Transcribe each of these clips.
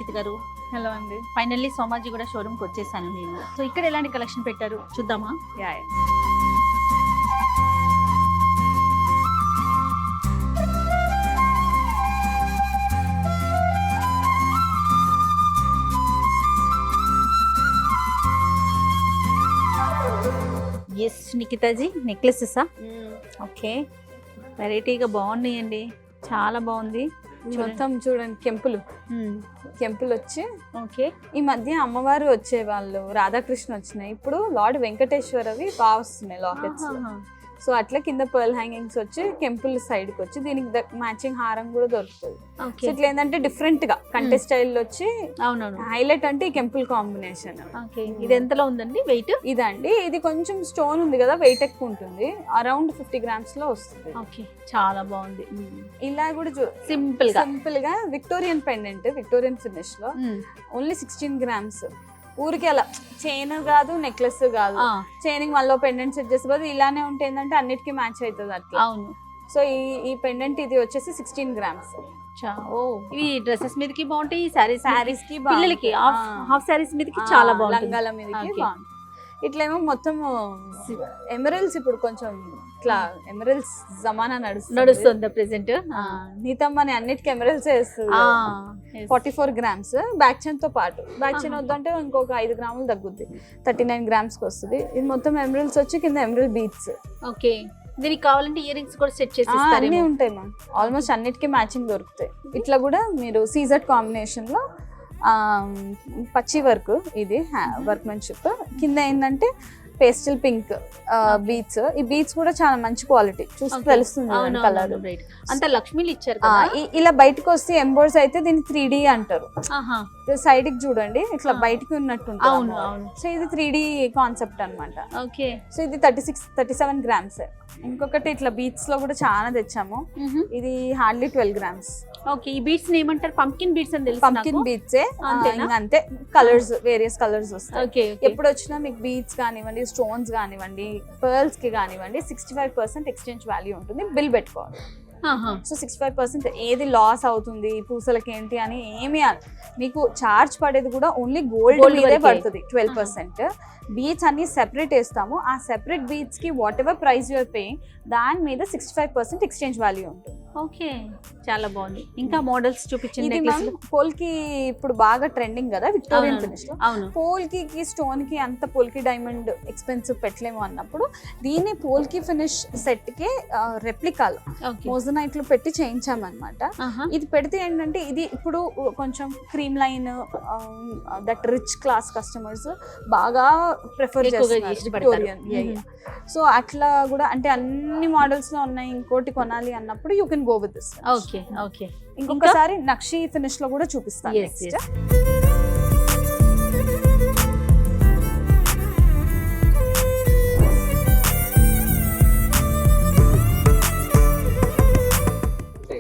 నిఖిత్ గారు. హలో అండి. ఫైనల్లీ సోమాజీ కూడా షోరూమ్కి వచ్చేసాను నేను. సో ఇక్కడ ఎలాంటి కలెక్షన్ పెట్టారు చూద్దామా? యా ఎస్ నిఖితాజీ, నెక్లెసెసా? ఓకే, వెరైటీగా బాగున్నాయండి, చాలా బాగుంది. మొత్తం చూడండి కెంపులు వచ్చి ఓకే. ఈ మధ్య అమ్మవారు వచ్చేవాళ్ళు, రాధాకృష్ణ వచ్చినాయి. ఇప్పుడు లార్డ్ వెంకటేశ్వరవి బాగా వస్తున్నాయి లాకెట్స్. సో అట్లా కింద పర్ల్ హ్యాంగింగ్స్ వచ్చి కెంపుల్ సైడ్ కి వచ్చి దీనికి మ్యాచింగ్ హారం కూడా దొరుకుతుంది. సో ఇట్లా ఏంటంటే డిఫరెంట్ గా కంటెస్ట్ స్టైల్ వచ్చి అవునవును హైలైట్ అంటే ఈ కెంపుల్ కాంబినేషన్. ఇది ఎంతలో ఉందండి వెయిట్? ఇదండి, ఇది కొంచెం స్టోన్ ఉంది కదా, వెయిట్ ఎక్కువ ఉంటుంది, అరౌండ్ 50 grams లో వస్తుంది. ఓకే, చాలా బాగుంది. ఇలా కూడా సింపుల్ గా విక్టోరియన్ పెండెంట్, విక్టోరియన్ ఫినిష్ లో ఓన్లీ 16 grams. ఊరికి అలా చైన్ కాదు, నెక్లెస్ కాదు, చైనింగ్ మళ్ళీ పెండెంట్ సెట్ చేసే బదులు ఇలానే ఉంటే ఏంటంటే అన్నిటికీ మ్యాచ్ అవుతుంది అట్లా. అవును. సో ఈ పెండెంట్ ఇది వచ్చేసి 16 grams. ఇవి డ్రెస్సెస్ మీదకి బాగుంటాయి, శారీస్ కి, పిల్లలకి హాఫ్ శారీస్ మీదకి చాలా బాగుంటాయి, లంగాల మీదకి బాగుంటాయి. ఇట్లేమో మొత్తం ఎమరల్స్, ఇప్పుడు కొంచెం ఇట్లా ఎమరల్స్ జమానా నడుస్తుంది ప్రెసెంట్. నీతమ్మని అన్నిటికీ ఎమరల్స్ వేస్తుంది. 44 grams బ్యాక్ చైన్ తో పాటు. బ్యాక్ చైన్ వద్దంటే ఇంకొక 5 grams తగ్గుద్ది, 39 grams కి వస్తుంది. ఇది మొత్తం ఎమరల్స్ వచ్చి కింద ఎమరల్ బీట్స్. ఓకే, దీనికి కావాలంటే ఇయర్ రింగ్స్ కూడా సెట్ చేసి అన్నీ ఉంటాయి మ్యామ్, ఆల్మోస్ట్ అన్నిటికీ మ్యాచింగ్ దొరుకుతాయి. ఇట్లా కూడా మీరు సీజెడ్ కాంబినేషన్ లో పచ్చి వర్క్, ఇది వర్క్మెన్షిప్. కింద ఏంటంటే పేస్టల్ పింక్ బీట్స్. ఈ బీట్స్ కూడా చాలా మంచి క్వాలిటీ, చూస్తే తెలుస్తుంది కలర్. అంత లక్ష్మీలు ఇచ్చారు. ఇలా బయటకు వస్తే ఎంబోర్స్ అయితే దీన్ని 3D అంటారు. సైడ్ కి చూడండి ఇట్లా బయటకి ఉన్నట్టు. సో ఇది 3D కాన్సెప్ట్ అన్నమాట. ఓకే. సో ఇది 37 grams. ఇంకొకటి ఇట్లా బీట్స్ లో కూడా చాలా తెచ్చాము. ఇది హార్డ్లీ 12 grams. ఓకే, ఈ బీట్స్ ఏమంటారు? పంకిన్ బీట్స్ అని తెలుసు. పంకిన్ బీట్స్ అంతే, కలర్స్ వేరియస్ కలర్స్ వస్తాయి. ఎప్పుడు వచ్చినా మీకు బీట్స్ కానివ్వండి, స్టోన్స్ కానివ్వండి, పర్ల్స్ కి కానివ్వండి 65% ఎక్స్చేంజ్ వాల్యూ ఉంటుంది. బిల్ పెట్టుకోవాలి. సో 65% ఏది లాస్ అవుతుంది పూసలకి ఏంటి అని ఏమి మీకు చార్జ్ పడేది కూడా ఓన్లీ గోల్డ్ మీదే పడుతుంది. 12%. బీట్స్ అన్ని సెపరేట్ వేస్తాము. ఆ సెపరేట్ బీట్స్ కి whatever price you're paying దాని మీద 65% ఎక్స్చేంజ్ వాల్యూ ఉంటుంది. ఓకే, చాలా బాగుంది. ఇంకా మోడల్స్ చూపించండి. పోల్కి ఇప్పుడు బాగా ట్రెండింగ్ కదా విక్టోరియన్ ఫినిష్ లో. పోల్కి స్టోన్ కి అంత పోల్కి డైమండ్ ఎక్స్పెన్సివ్ పెట్టలేము అన్నప్పుడు దీన్ని పోల్కి ఫినిష్ సెట్ కి రెప్లికాలు మోజనైట్ లో పెట్టి చేయించామన్నమాట. ఇది పెడితే ఏంటంటే ఇది ఇప్పుడు కొంచెం cream line that rich class customers బాగా ప్రిఫర్ చేస్తారు విక్టోరియన్. సో అట్లా కూడా అంటే అన్ని మోడల్స్ లో ఉన్నాయి, ఇంకోటి కొనాలి అన్నప్పుడు you can go with this. Okay okay. ఇంకొకసారి నక్షి ఫినిష్ లో కూడా చూపిస్తాను నెక్స్ట్.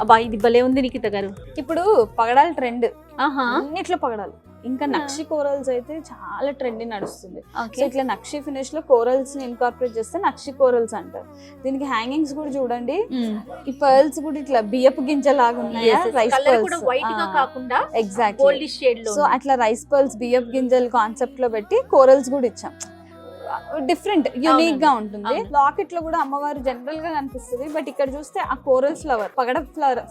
అబ్బా, ఇది భలే ఉంది నిఖిత గారు. ఇప్పుడు పగడాలి ట్రెండ్, అన్నిట్లో పగడాలి. ఇంకా నక్షి కోరల్స్ అయితే చాలా ట్రెండ్ నడుస్తుంది. సో ఇట్లా నక్షి ఫినిష్ లో కోరల్స్ ని ఇన్కార్పొరేట్ చేస్తే నక్షి కోరల్స్ అంటారు. దీనికి హ్యాంగింగ్స్ కూడా చూడండి, ఈ పర్ల్స్ కూడా ఇట్లా బియ్యపు గింజ లాగా ఉన్నాయి. Rice pearls exactly. సో అట్లా రైస్ పర్ల్స్ బియ్యపు గింజలు కాన్సెప్ట్ లో పెట్టి కోరల్స్ కూడా ఇచ్చాం. డిఫరెంట్ యూనిక్ గా ఉంటుంది. లాకెట్ లో కూడా అమ్మవారు జనరల్ గా కనిపిస్తుంది, బట్ ఇక్కడ చూస్తే ఆ కోరల్ ఫ్లవర్, పగడ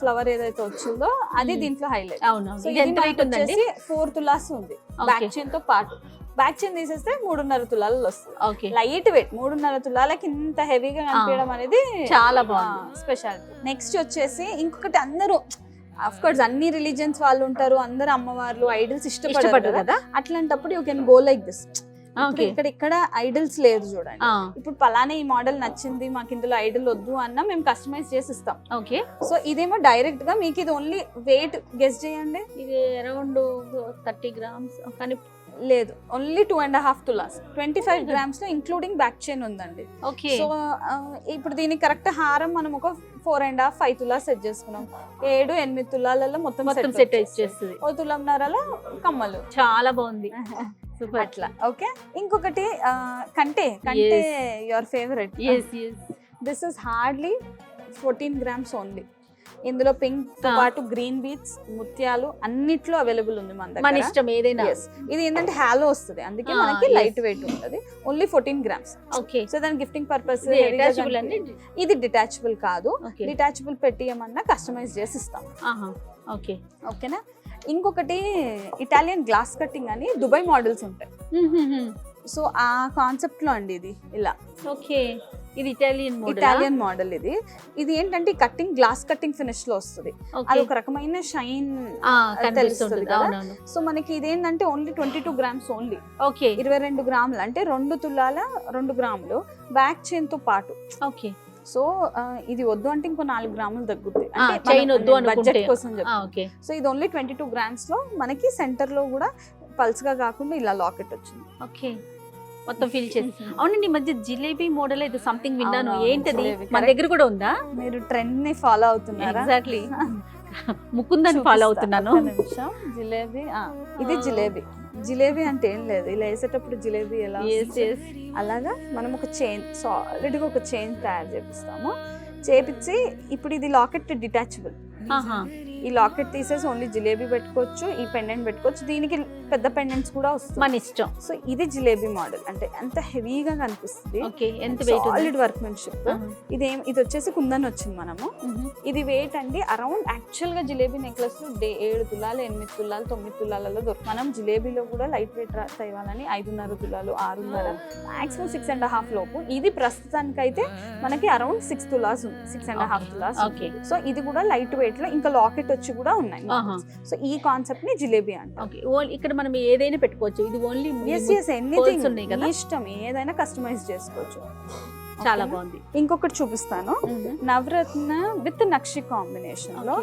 ఫ్లవర్ ఏదైతే వచ్చిందో అది దీంట్లో హైలైట్. సో ఇది 4 tulas ఉంది బ్యాక్ చైన్ తో పాటు. బ్యాక్ చైన్ తీసేస్తే 3.5 తులాలు వస్తుంది. లైట్ వెయిట్ 3.5 తులాలకి ఇంత హెవీగా కనిపించడం అనేది చాలా బాగుంది, స్పెషాలిటీ. నెక్స్ట్ వచ్చేసి ఇంకొకటి, అందరూ అఫ్ కోర్స్ అన్ని రిలీజియన్స్ వాళ్ళు ఉంటారు, అందరు అమ్మవార్లు ఐడల్స్ ఇష్టపడతారు కదా. అట్లాంటప్పుడు you can go like this. ఇక్కడ ఐడల్స్ లేదు చూడండి. ఇప్పుడు పలానే ఈ మోడల్ నచ్చింది, మాకు ఇందులో ఐడల్ వద్దు అన్న మేము కస్టమైజ్ చేసి ఇస్తాం. ఓకే. సో ఇదేమో డైరెక్ట్ గా మీకు ఇది ఓన్లీ వెయిట్ గెస్ చేయండి. ఇది అరౌండ్ 30 grams కానీ లేదు, ఓన్లీ 2.5 tulas, 25 grams లో ఇంక్లూడింగ్ బ్యాక్ చైన్ ఉందండి. ఓకే. సో ఇప్పుడు దీనికి కరెక్ట్ హారం మనం ఒక 4.5-5 tulas సెట్ చేసుకున్నాం. 7-8 తులాలలో మొత్తం సెట్ చేస్తుంది. 1 తులంన్నరలో కమ్మలు. చాలా బాగుంది, అట్లా. ఓకే. ఇంకొకటి కంటే your favourite. yes yes. This is hardly 14 grams only. ఇందులో పింక్ తో పాటు గ్రీన్ బీట్స్, ముత్యాలు అన్నిట్లో అవైలబుల్ ఉంది మన మన దగ్గర. ఇష్టం ఏదైనా. Yes. ఇది ఏంటంటే హాలో వస్తుంది, అందుకే మనకి లైట్ వెయిట్ ఉంటుంది. Only 14 grams. ఓకే. సో దాని గిఫ్టింగ్ పర్పస్. అటాచబుల్ అండి. ఇది డిటాచబుల్ కాదు, ఓకే. డిటాచబుల్ పెట్టియమన్నా కస్టమైజ్ చేసి ఇస్తాం. ఓకే. ఓకేనా. ఇంకొకటి ఇటాలియన్ గ్లాస్ కట్టింగ్ అని దుబాయ్ మోడల్స్ ఉంటాయి. సో ఆ కాన్సెప్ట్ లో అండి ఇది ఇలా. ఓకే. ఇది ఇటాలియన్ మోడల్. ఇది ఏంటంటే కట్టింగ్ గ్లాస్ కట్టింగ్ ఫినిష్ లో వస్తుంది. అది ఒక రకమైన షైన్ తెలుస్తుంది కదా. సో మనకి ఇదేంటంటే ఓన్లీ 22 grams ఓన్లీ. ఓకే. 22 గ్రాములు అంటే 2 తులాల 2 గ్రాములు బ్యాక్ చైన్ తో పాటు. ఓకే. సో ఇది వద్దు అంటే ఇంకో 4 గ్రాములు తగ్గుతుంది, చైన్ వద్దు బడ్జెట్ కోసం చెప్పి. ఓకే. సో ఇది ఓన్లీ 22 grams లో మనకి సెంటర్ లో కూడా పల్స్ గా కాకుండా ఇలా లాకెట్ వచ్చింది. ఓకే. మొత్తం ఫిల్ చేసి. అవునండి, మధ్య జిలేబీ మోడల్ అయితే సంథింగ్ విన్నాను, ఏంటది? జిలేబీ. మన దగ్గర కూడా ఉందా? మీరు ట్రెండ్ ని ఫాలో అవుతున్నారా? ఎగ్జాక్ట్లీ. ముకుందని ఫాలో అవుతున్నాను. జిలేబీ. ఇది జిలేబీ. జిలేబీ అంటే ఏం లేదు, ఇలా వేసేటప్పుడు జిలేబీ ఎలా అలాగా మనం ఒక చైన్ సాలిడ్ గా ఒక చైన్ తయారు చేపిస్తాము. చేపించి ఇప్పుడు ఇది లాకెట్ డిటాచబుల్. ఈ లాకెట్ తీసేసి ఓన్లీ జిలేబీ పెట్టుకోవచ్చు, ఈ పెండెంట్ పెట్టుకోవచ్చు. దీనికి పెద్ద పెండెంట్స్ కూడా వస్తుంది, మన ఇష్టం. సో ఇది జిలేబీ మోడల్. అంటే ఎంత హెవీగా కనిపిస్తుంది, సాలిడ్ వర్క్మెన్షిప్. ఇది వచ్చేసి కుందన్ వచ్చింది మనము. ఇది వెయిట్ అండి అరౌండ్ యాక్చువల్ గా జిలేబీ నెక్లెస్ 7 తులాలు 8 తులాలు 9 తులాలలో దొరుకుతుంది. మనం జిలేబీలో కూడా లైట్ వెయిట్ తేవాలని 5.5 తులాలు 6.5 మాక్సిమం 6.5 లోపు. ఇది ప్రస్తుతానికి అయితే మనకి అరౌండ్ 6 తులాస్ ఉంది, 6.5 తులాస్. సో ఇది కూడా లైట్ వెయిట్ లో ఇంకా లాకెట్ వచ్చి కూడా ఉన్నాయి. సో ఈ కాన్సెప్ట్ ని జిలేబీ అంటారు. ఇక్కడ మనం ఏదైనా పెట్టుకోవచ్చు. ఇది ఓన్లీ ఎనీథింగ్ ఇష్టం ఏదైనా కస్టమైజ్ చేసుకోవచ్చు. చాలా బాగుంది. ఇంకొకటి చూపిస్తాను. నవరత్న విత్ నక్షి కాంబినేషన్ లో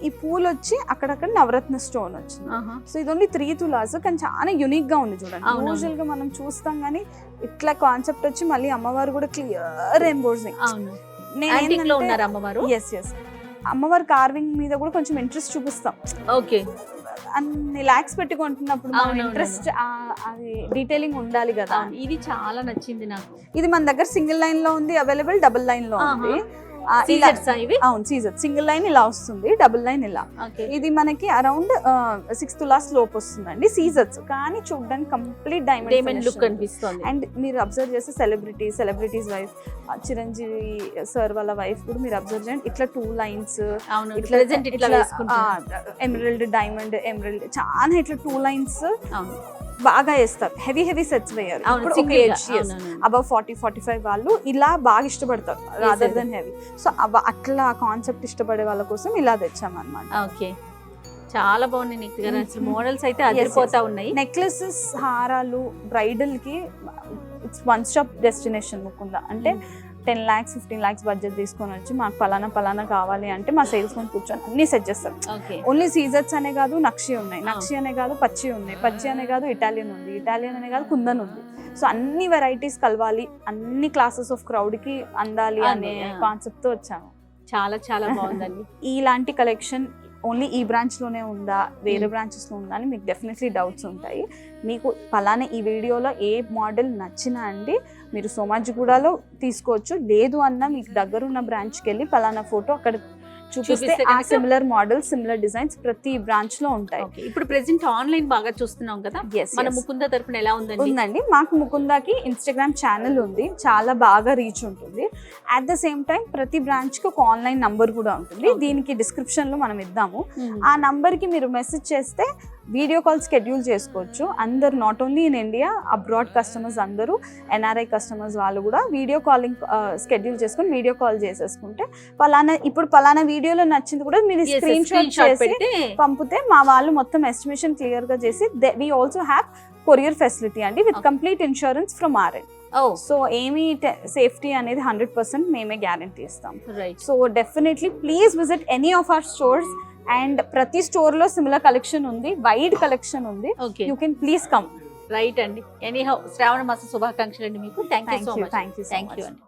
ఈ పూలు వచ్చి అక్కడక్కడ నవరత్న స్టోన్ వచ్చింది. సో ఇది ఓన్లీ 3 తులాస్, కానీ చాలా యునిక్ గా ఉంది చూడండి. యూజువల్ గా మనం చూస్తాం కానీ ఇట్లా కాన్సెప్ట్ వచ్చి మళ్ళీ అమ్మవారు కూడా క్లియర్ ఎంబోర్సింగ్. అమ్మవారి కార్వింగ్ మీద కూడా కొంచెం ఇంట్రెస్ట్ చూపిస్తాం. ఓకే. అన్ని లాక్స్ పెట్టుకుంటున్నప్పుడు ఇంట్రెస్ట్ అది డీటెయిలింగ్ ఉండాలి కదా. ఇది చాలా నచ్చింది నాకు. ఇది మన దగ్గర సింగిల్ లైన్ లో ఉంది, అవైలబుల్ డబుల్ లైన్ లో ఉంది. అవును, సీజర్ సింగిల్ లైన్ ఇలా వస్తుంది, డబుల్ లైన్ ఇలా. ఇది మనకి అరౌండ్ 6 తులాస్ లోపు వస్తుందండి సీజర్స్, కానీ చూడడానికి కంప్లీట్ డైమండ్ లుక్ అనిపిస్తుంది. అండ్ మీరు అబ్జర్వ్ చేస్తే సెలబ్రిటీస్ వైఫ్ చిరంజీవి సార్ వాళ్ళ వైఫ్ కూడా మీరు అబ్జర్వ్ చేయండి, ఇట్లా 2 లైన్స్ ఇట్లా ఎమరల్డ్ డైమండ్ ఎమరల్డ్ చాలా ఇట్లా 2 లైన్స్ బాగా వేస్తారు. హెవీ సెట్స్ వేయాలి. అబౌవ్ 40-45 వాళ్ళు ఇలా బాగా ఇష్టపడతారు రాదర్ దెన్ హెవీ. సో అట్లా కాన్సెప్ట్ ఇష్టపడే వాళ్ళ కోసం ఇలా తెచ్చామన్నమాట. ఓకే, చాలా బాగున్నాయి నిఖిత గారు. అసలు మోడల్స్ అయితే అదిరిపోతా ఉన్నాయి. నెక్లెసెస్, హారాలు బ్రైడల్ కి it's one stop destination Mukunda. అంటే 10 lakhs 15 lakhs బడ్జెట్ తీసుకొని వచ్చి మాకు పలానా కావాలి అంటే మా సేల్స్ కొని కూర్చొని అన్ని సెట్ చేస్తారు. ఓన్లీ సీజర్స్ అనే కాదు, నక్షి ఉన్నాయి, నక్షి అనే కాదు పచ్చి ఉన్నాయి, పచ్చి అనే కాదు ఇటాలియన్ ఉంది, ఇటాలియన్ అనే కాదు కుందన్ ఉంది. సో అన్ని వెరైటీస్ కలవాలి, అన్ని క్లాసెస్ ఆఫ్ క్రౌడ్ కి అందాలి అనే కాన్సెప్ట్ తో వచ్చాము. చాలా బాగుందండి. ఇలాంటి కలెక్షన్ ఓన్లీ ఈ బ్రాంచ్ లోనే ఉందా, వేరే బ్రాంచెస్ లో ఉందా అని మీకు డెఫినెట్లీ డౌట్స్ ఉంటాయి. మీకు పలానా ఈ వీడియోలో ఏ మోడల్ నచ్చినా అండి మీరు సోమాజిగూడలో తీసుకోవచ్చు. లేదు అన్న మీకు దగ్గరున్న బ్రాంచ్కి వెళ్ళి పలానా ఫోటో అక్కడ చూపిస్తే ఆ సిమిలర్ మోడల్ సిమిలర్ డిజైన్స్ ప్రతి బ్రాంచ్ లో ఉంటాయి. ఇప్పుడు ప్రెసెంట్ ఆన్లైన్ బాగా చూస్తున్నాం కదా, మన ముకుంద తరపున ఎలా ఉందండి? మాకు ముకుందాకి ఇన్స్టాగ్రామ్ ఛానల్ ఉంది, చాలా బాగా రీచ్ ఉంటుంది. అట్ ద సేమ్ టైం ప్రతి బ్రాంచ్ కి ఒక ఆన్లైన్ నంబర్ కూడా ఉంటుంది, దీనికి డిస్క్రిప్షన్ లో మనం ఇద్దాము. ఆ నంబర్ కి మీరు మెసేజ్ చేస్తే వీడియో కాల్ స్కెడ్యూల్ చేసుకోవచ్చు. అందరు not only in India, abroad customers అందరూ, ఎన్ఆర్ఐ కస్టమర్స్ వాళ్ళు కూడా వీడియో కాలింగ్ స్కెడ్యూల్ చేసుకుని వీడియో కాల్ చేసేసుకుంటే పలానా వీడియోలో నచ్చింది కూడా మీరు స్క్రీన్ షాట్ చేసి పంపితే మా వాళ్ళు మొత్తం ఎస్టిమేషన్ క్లియర్ గా చేసి we also have courier facility అండి with complete insurance from our end. So ఏమి సేఫ్టీ అనేది 100% మేమే గ్యారంటీ ఇస్తాం. So definitely please visit any of our stores. And ప్రతి స్టోర్ లో సిమిలర్ కలెక్షన్ ఉంది, వైడ్ కలెక్షన్ ఉంది. You can please come. Right అండి. ఎనీహౌ శ్రావణ మాస శుభాకాంక్షలు అండి మీకు. Thank you so much. Thank you అండి.